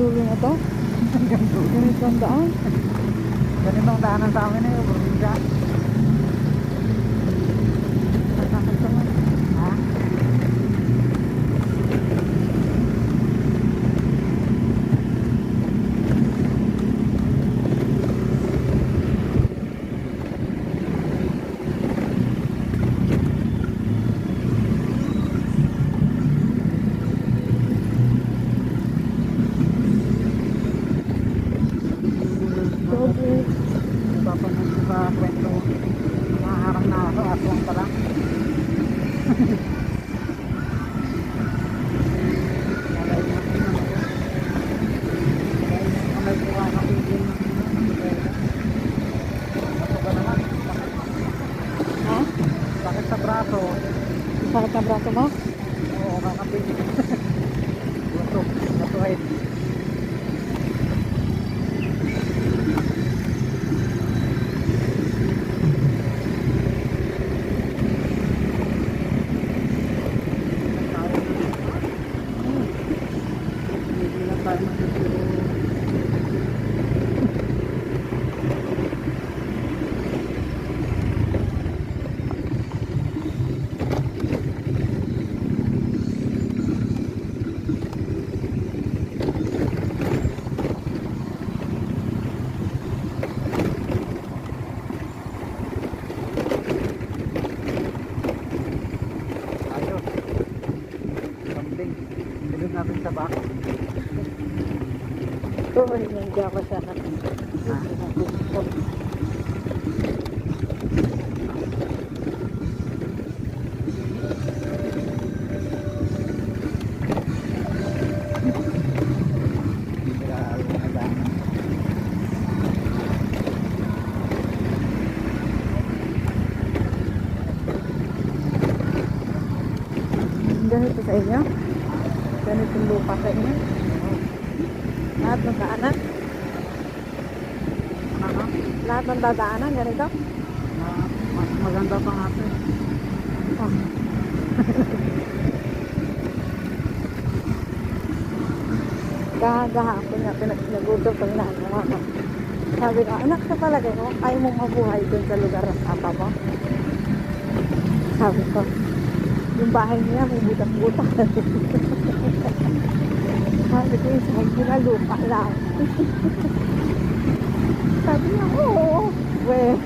dulo na to. Ganitong daan. Ganitong daanan sa amin eh, probinsya. Ha? Papansin ko sa kwento, maharang na ako, aswang pala. Nalain na ko naman ako. Nalain ko nga nakigil ng ako ba naman? Ha? Sakit sa braso. Sakit na braso mo? Oo, kakapigil. Busog, natuhid. Ayos. Something. Bilog natin sa back. Oo, hindi ako sa akin. Ha? Ganito sa inyo? Ganitong lupa sa inyo? Lahat ng daanan? Ano? Lahat ng dadaanan, ganito? Mas maganda pa natin. Oh. Kahapon nga, pinagutong pag naano ako. Sabi ko, anak sa palagay mo, ayaw mong mabuhay dun sa lugar ng papa mo? Sabi ko, yung bahay niya may butak-butak. Sabi ko, sabi na lupa lang. Sabi niya, oo. We.